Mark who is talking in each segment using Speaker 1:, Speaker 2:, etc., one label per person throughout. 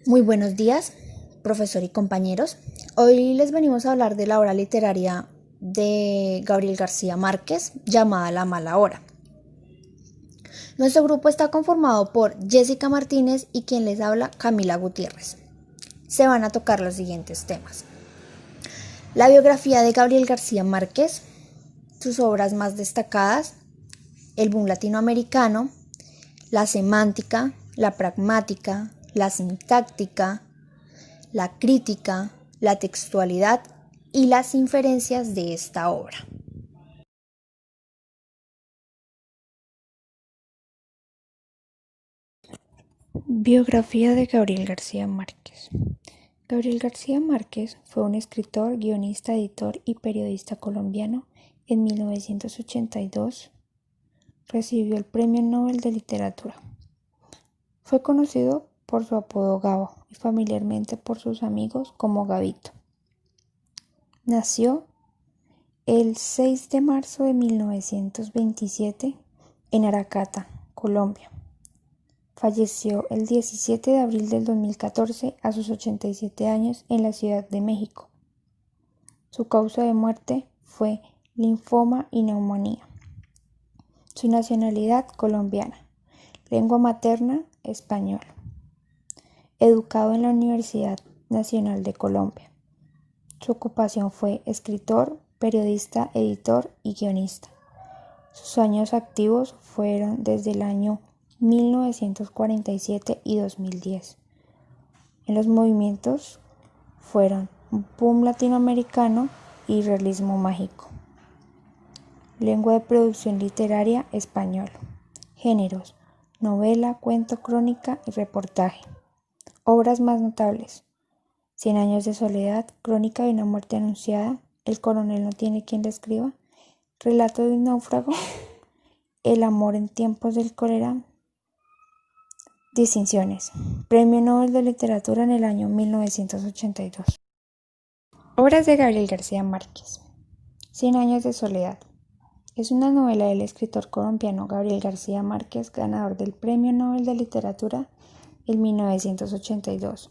Speaker 1: Muy buenos días, profesor y compañeros. Hoy les venimos a hablar de la obra literaria de Gabriel García Márquez llamada La mala hora. Nuestro grupo está conformado por Jessica Martínez y quien les habla, Camila Gutiérrez. Se van a tocar los siguientes temas: la biografía de Gabriel García Márquez, sus obras más destacadas, el boom latinoamericano, la semántica, la pragmática, la sintáctica, la crítica, la textualidad y las inferencias de esta obra. Biografía de Gabriel García Márquez. Gabriel García Márquez fue un escritor, guionista, editor y periodista colombiano. En 1982 recibió el Premio Nobel de Literatura. Fue conocido por su apodo Gabo y familiarmente por sus amigos como Gabito. Nació el 6 de marzo de 1927 en Aracata, Colombia. Falleció el 17 de abril del 2014 a sus 87 años en la Ciudad de México. Su causa de muerte fue linfoma y neumonía. Su nacionalidad colombiana. Lengua materna español. Educado en la Universidad Nacional de Colombia. Su ocupación fue escritor, periodista, editor y guionista. Sus años activos fueron desde el año 1947 y 2010. En los movimientos fueron boom latinoamericano y realismo mágico. Lengua de producción literaria español. Géneros: novela, cuento, crónica y reportaje. Obras más notables: 100 años de soledad, Crónica de una muerte anunciada, El coronel no tiene quien le escriba, Relato de un náufrago, El amor en tiempos del cólera. Distinciones: Premio Nobel de Literatura en el año 1982. Obras de Gabriel García Márquez. 100 años de soledad. Es una novela del escritor colombiano Gabriel García Márquez, ganador del Premio Nobel de Literatura en 1982.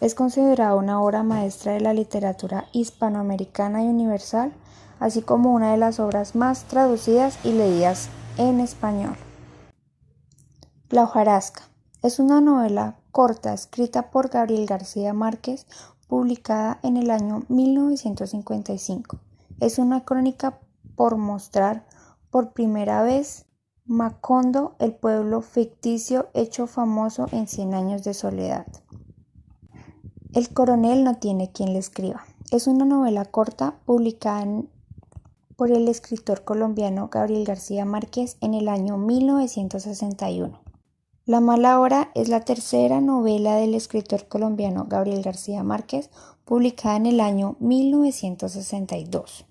Speaker 1: Es considerada una obra maestra de la literatura hispanoamericana y universal, así como una de las obras más traducidas y leídas en español. La hojarasca es una novela corta escrita por Gabriel García Márquez, publicada en el año 1955. Es una crónica por mostrar por primera vez Macondo, el pueblo ficticio hecho famoso en 100 años de soledad. El coronel no tiene quien le escriba. Es una novela corta publicada por el escritor colombiano Gabriel García Márquez en el año 1961. La mala hora es la tercera novela del escritor colombiano Gabriel García Márquez, publicada en el año 1962.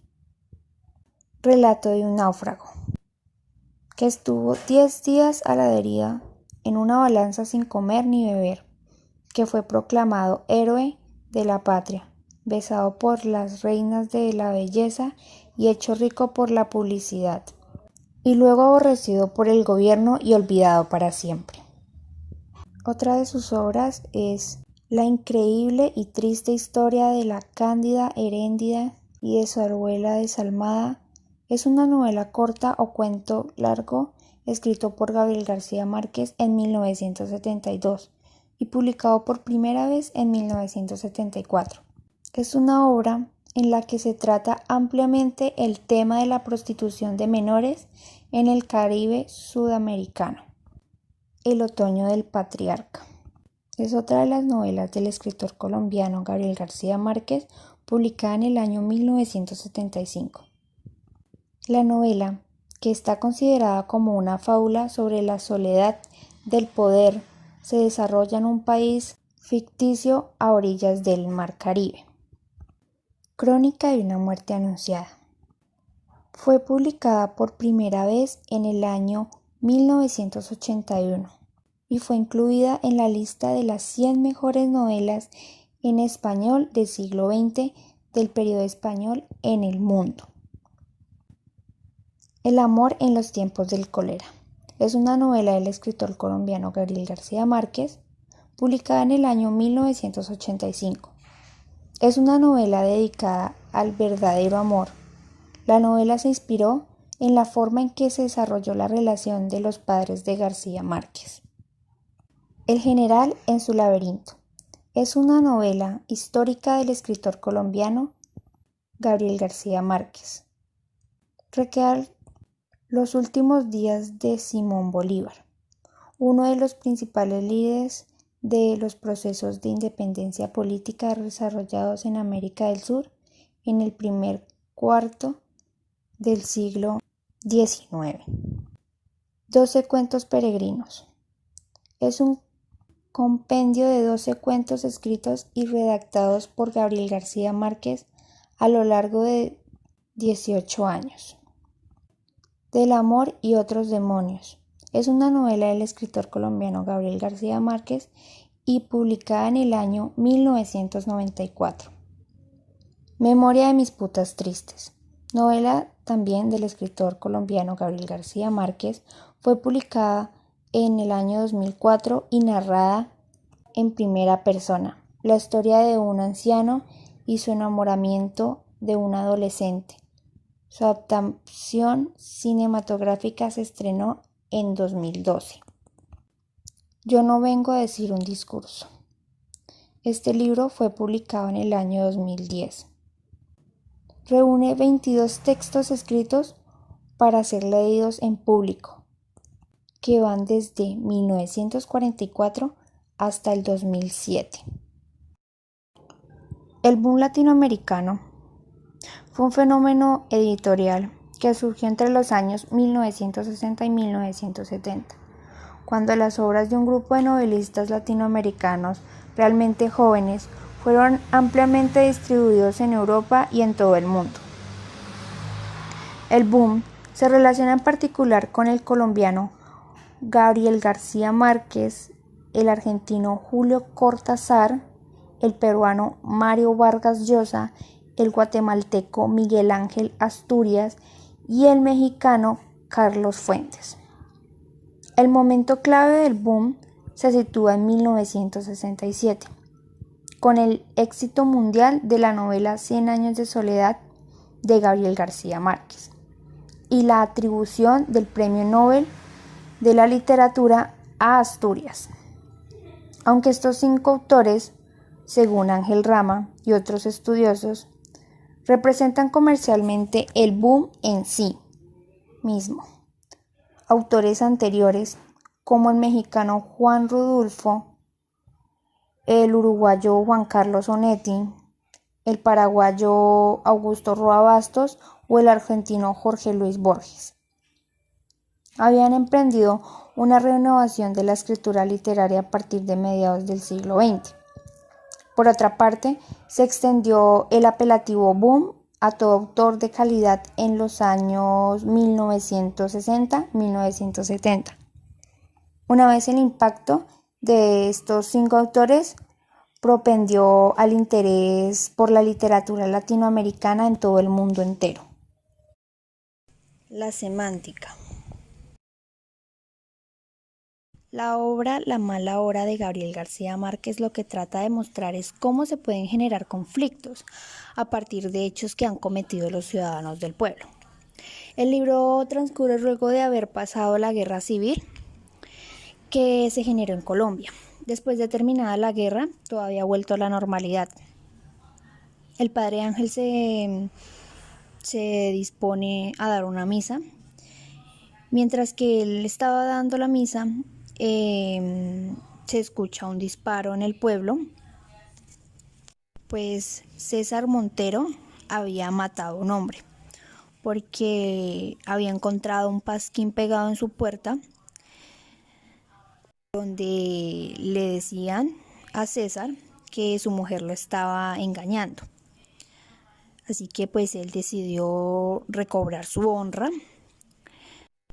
Speaker 1: Relato de un náufrago, que estuvo 10 días a la deriva en una balanza sin comer ni beber, que fue proclamado héroe de la patria, besado por las reinas de la belleza y hecho rico por la publicidad, y luego aborrecido por el gobierno y olvidado para siempre. Otra de sus obras es La increíble y triste historia de la Cándida Heréndida y de su abuela desalmada. Es una novela corta o cuento largo escrito por Gabriel García Márquez en 1972 y publicado por primera vez en 1974. Es una obra en la que se trata ampliamente el tema de la prostitución de menores en el Caribe sudamericano. El otoño del patriarca. Es otra de las novelas del escritor colombiano Gabriel García Márquez, publicada en el año 1975. La novela, que está considerada como una fábula sobre la soledad del poder, se desarrolla en un país ficticio a orillas del Mar Caribe. Crónica de una muerte anunciada. Fue publicada por primera vez en el año 1981 y fue incluida en la lista de las 100 mejores novelas en español del siglo XX del periodo español en el mundo. El amor en los tiempos del cólera. Es una novela del escritor colombiano Gabriel García Márquez, publicada en el año 1985. Es una novela dedicada al verdadero amor. La novela se inspiró en la forma en que se desarrolló la relación de los padres de García Márquez. El general en su laberinto es una novela histórica del escritor colombiano Gabriel García Márquez. Recrea los últimos días de Simón Bolívar, uno de los principales líderes de los procesos de independencia política desarrollados en América del Sur en el primer cuarto del siglo XIX. 12 cuentos peregrinos. Es un compendio de 12 cuentos escritos y redactados por Gabriel García Márquez a lo largo de 18 años. Del amor y otros demonios. Es una novela del escritor colombiano Gabriel García Márquez y publicada en el año 1994. Memoria de mis putas tristes. Novela también del escritor colombiano Gabriel García Márquez, fue publicada en el año 2004 y narrada en primera persona. La historia de un anciano y su enamoramiento de un adolescente. Su adaptación cinematográfica se estrenó en 2012. Yo no vengo a decir un discurso. Este libro fue publicado en el año 2010. Reúne 22 textos escritos para ser leídos en público, que van desde 1944 hasta el 2007. El boom latinoamericano fue un fenómeno editorial que surgió entre los años 1960 y 1970, cuando las obras de un grupo de novelistas latinoamericanos realmente jóvenes fueron ampliamente distribuidos en Europa y en todo el mundo. El boom se relaciona en particular con el colombiano Gabriel García Márquez, el argentino Julio Cortázar, el peruano Mario Vargas Llosa, el guatemalteco Miguel Ángel Asturias y el mexicano Carlos Fuentes. El momento clave del boom se sitúa en 1967, con el éxito mundial de la novela 100 años de soledad de Gabriel García Márquez y la atribución del Premio Nobel de la Literatura a Asturias. Aunque estos 5 autores, según Ángel Rama y otros estudiosos, representan comercialmente el boom en sí mismo. Autores anteriores, como el mexicano Juan Rulfo, el uruguayo Juan Carlos Onetti, el paraguayo Augusto Roa Bastos o el argentino Jorge Luis Borges, habían emprendido una renovación de la escritura literaria a partir de mediados del siglo XX. Por otra parte, se extendió el apelativo boom a todo autor de calidad en los años 1960-1970. Una vez el impacto de estos 5 autores propendió al interés por la literatura latinoamericana en todo el mundo entero. La semántica. La obra La mala hora de Gabriel García Márquez lo que trata de mostrar es cómo se pueden generar conflictos a partir de hechos que han cometido los ciudadanos del pueblo. El libro transcurre luego de haber pasado la guerra civil que se generó en Colombia. Después de terminada la guerra, todo había vuelto a la normalidad. El padre Ángel se dispone a dar una misa. Mientras que él estaba dando la misa, se escucha un disparo en el pueblo. Pues César Montero había matado a un hombre porque había encontrado un pasquín pegado en su puerta donde le decían a César que su mujer lo estaba engañando. Así que pues él decidió recobrar su honra.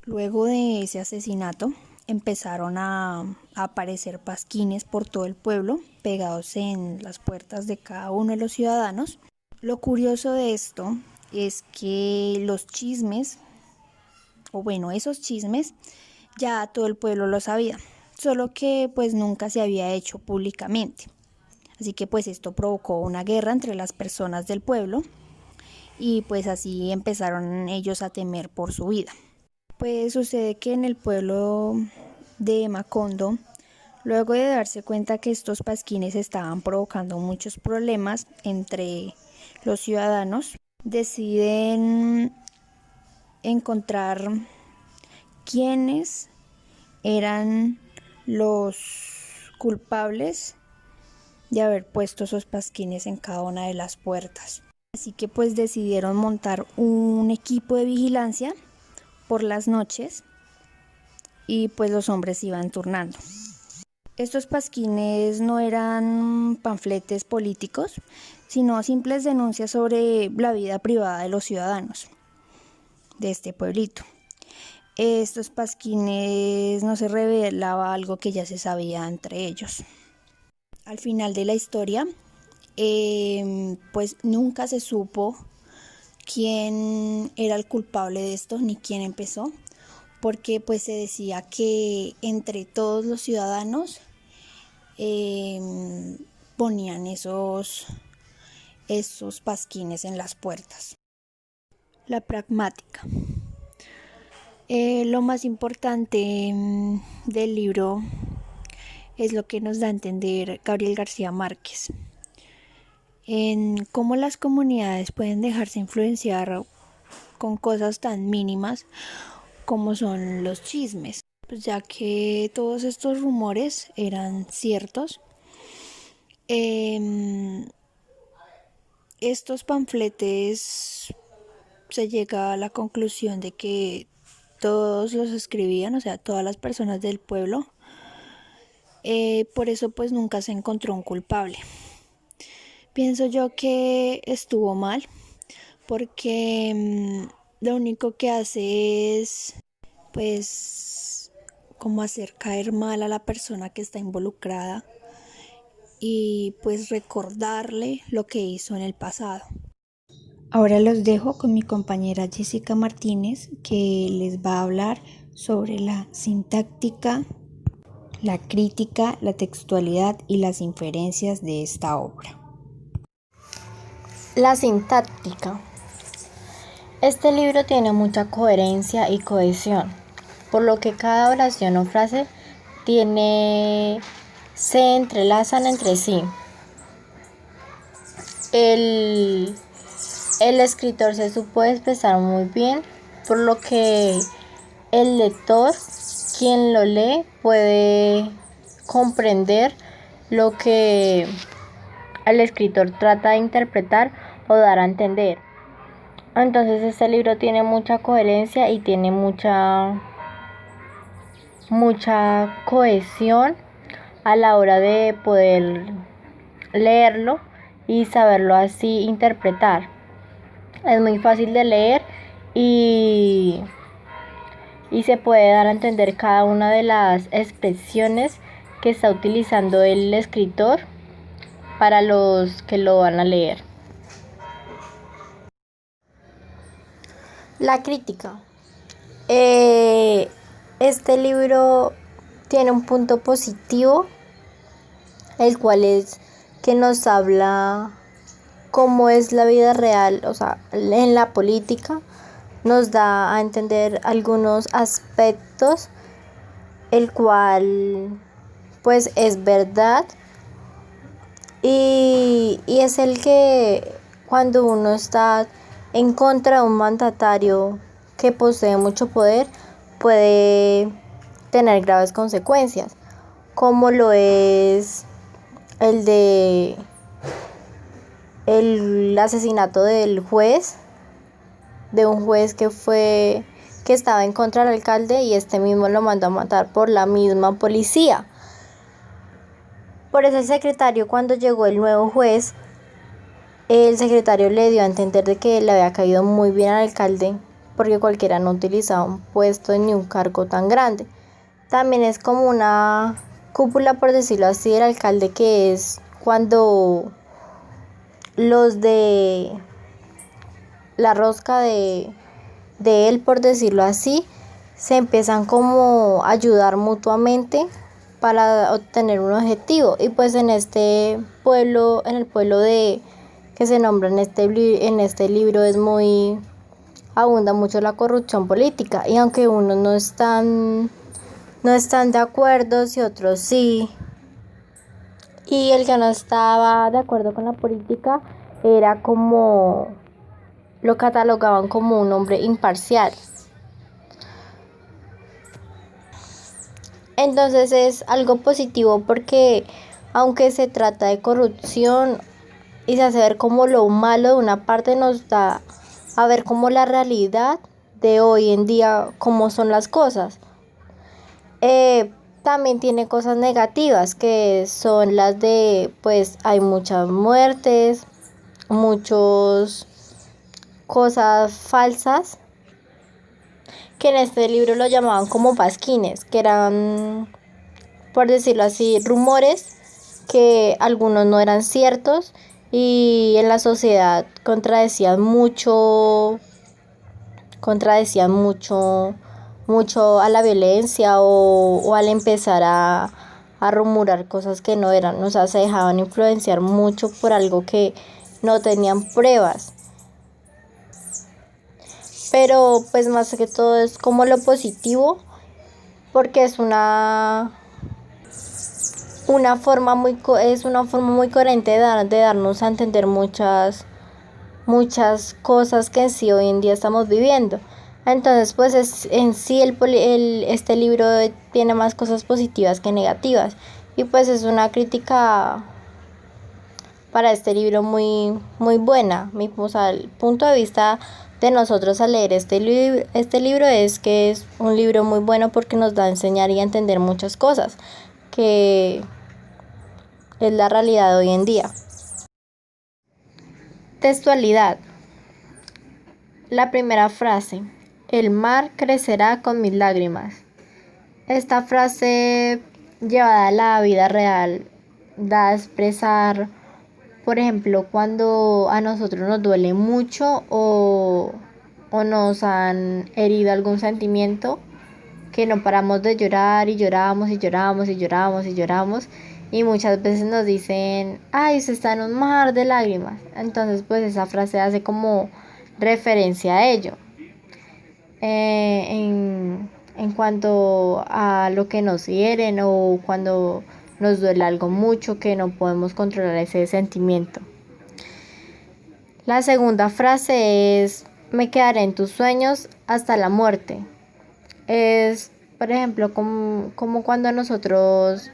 Speaker 1: Luego de ese asesinato empezaron a aparecer pasquines por todo el pueblo, pegados en las puertas de cada uno de los ciudadanos. Lo curioso de esto es que los chismes, esos chismes, ya todo el pueblo lo sabía. solo que pues nunca se había hecho públicamente. Así que pues esto provocó una guerra entre las personas del pueblo y pues así empezaron ellos a temer por su vida. Pues sucede que en el pueblo de Macondo, luego de darse cuenta que estos pasquines estaban provocando muchos problemas entre los ciudadanos, deciden encontrar quiénes eran los culpables de haber puesto esos pasquines en cada una de las puertas. Así que pues decidieron montar un equipo de vigilancia por las noches y pues los hombres iban turnando. Estos pasquines no eran panfletes políticos, sino simples denuncias sobre la vida privada de los ciudadanos de este pueblito. Estos pasquines no se revelaba algo que ya se sabía entre ellos. Al final de la historia, pues nunca se supo quién era el culpable de esto ni quién empezó, porque pues se decía que entre todos los ciudadanos ponían esos pasquines en las puertas. La pragmática. Lo más importante del libro es lo que nos da a entender Gabriel García Márquez, en cómo las comunidades pueden dejarse influenciar con cosas tan mínimas como son los chismes, pues ya que todos estos rumores eran ciertos. Estos panfletes se llega a la conclusión de que todos los escribían, o sea, todas las personas del pueblo. Por eso pues nunca se encontró un culpable. Pienso yo que estuvo mal, porque lo único que hace es pues como hacer caer mal a la persona que está involucrada y pues recordarle lo que hizo en el pasado. Ahora los dejo con mi compañera Jessica Martínez, que les va a hablar sobre la sintáctica, la crítica, la textualidad y las inferencias de esta obra.
Speaker 2: La sintáctica. Este libro tiene mucha coherencia y cohesión, por lo que cada oración o frase se entrelazan entre sí. El escritor se supo expresar muy bien, por lo que el lector, quien lo lee, puede comprender lo que el escritor trata de interpretar o dar a entender. Entonces este libro tiene mucha coherencia y tiene mucha cohesión a la hora de poder leerlo y saberlo así interpretar. Es muy fácil de leer y se puede dar a entender cada una de las expresiones que está utilizando el escritor para los que lo van a leer. La crítica. Este libro tiene un punto positivo, el cual es que nos habla cómo es la vida real, o sea, en la política, nos da a entender algunos aspectos, el cual pues es verdad y es el que cuando uno está en contra de un mandatario que posee mucho poder puede tener graves consecuencias, como lo es el asesinato de un juez que estaba en contra del alcalde y este mismo lo mandó a matar por la misma policía. Por eso el secretario, cuando llegó el nuevo juez, el secretario le dio a entender de que le había caído muy bien al alcalde, porque cualquiera no utilizaba un puesto ni un cargo tan grande. También es como una cúpula, por decirlo así, del alcalde, que es cuando los de la rosca de él, por decirlo así, se empiezan como a ayudar mutuamente para obtener un objetivo. Y pues en este pueblo, en el pueblo de que se nombra en este libro, abunda mucho la corrupción política. Y aunque unos no están de acuerdo y otros sí, y el que no estaba de acuerdo con la política era como lo catalogaban como un hombre imparcial. Entonces es algo positivo porque aunque se trata de corrupción y se hace ver como lo malo de una parte, nos da a ver como la realidad de hoy en día, cómo son las cosas. También tiene cosas negativas, que son las de, pues hay muchas muertes, muchas cosas falsas, que en este libro lo llamaban como pasquines, que eran, por decirlo así, rumores que algunos no eran ciertos y en la sociedad mucho a la violencia o al empezar a rumorar cosas que no eran, o sea, se dejaban influenciar mucho por algo que no tenían pruebas. Pero pues más que todo es como lo positivo, porque es una forma muy coherente de darnos a entender muchas cosas que en sí hoy en día estamos viviendo. Entonces, pues en sí este libro tiene más cosas positivas que negativas. Y pues es una crítica para este libro muy buena. O sea, el punto de vista de nosotros al leer este libro es que es un libro muy bueno porque nos da a enseñar y a entender muchas cosas, que es la realidad de hoy en día. Textualidad. La primera frase: el mar crecerá con mis lágrimas. Esta frase llevada a la vida real da a expresar, por ejemplo, cuando a nosotros nos duele mucho o nos han herido algún sentimiento, que no paramos de llorar y lloramos y lloramos y lloramos y lloramos, y muchas veces nos dicen, ay, usted está en un mar de lágrimas. Entonces pues esa frase hace como referencia a ello. En cuanto a lo que nos hieren o cuando nos duele algo mucho, que no podemos controlar ese sentimiento. La segunda frase es: me quedaré en tus sueños hasta la muerte. Es, por ejemplo, como cuando nosotros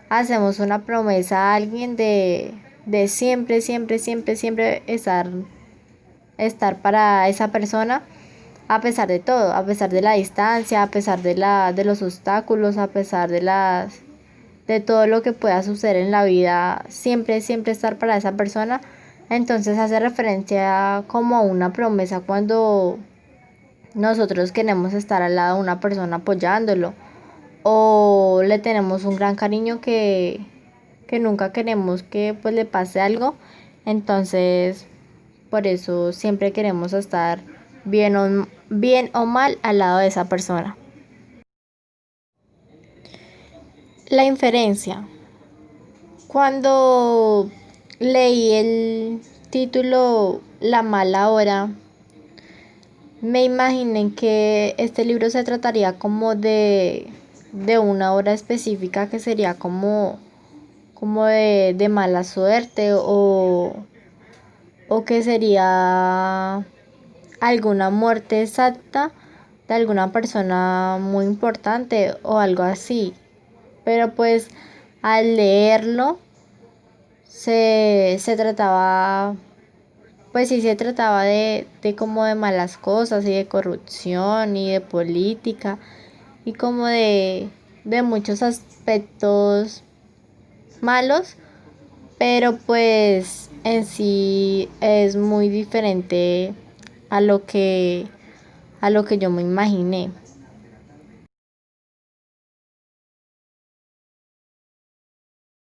Speaker 2: hacemos una promesa a alguien de siempre, siempre, siempre, siempre estar para esa persona, a pesar de todo, a pesar de la distancia, a pesar de los obstáculos, a pesar de todo lo que pueda suceder en la vida, siempre, siempre estar para esa persona. Entonces hace referencia como a una promesa cuando nosotros queremos estar al lado de una persona apoyándolo o le tenemos un gran cariño que nunca queremos que pues le pase algo. Entonces por eso siempre queremos estar bien o mal al lado de esa persona. La inferencia. Cuando leí el título La mala hora, me imaginé que este libro se trataría como de una hora específica que sería como de mala suerte o que sería alguna muerte exacta de alguna persona muy importante o algo así. Pero pues al leerlo se trataba, pues sí, se trataba de como de malas cosas y de corrupción y de política y como de muchos aspectos malos, pero pues en sí es muy diferente a lo que yo me imaginé.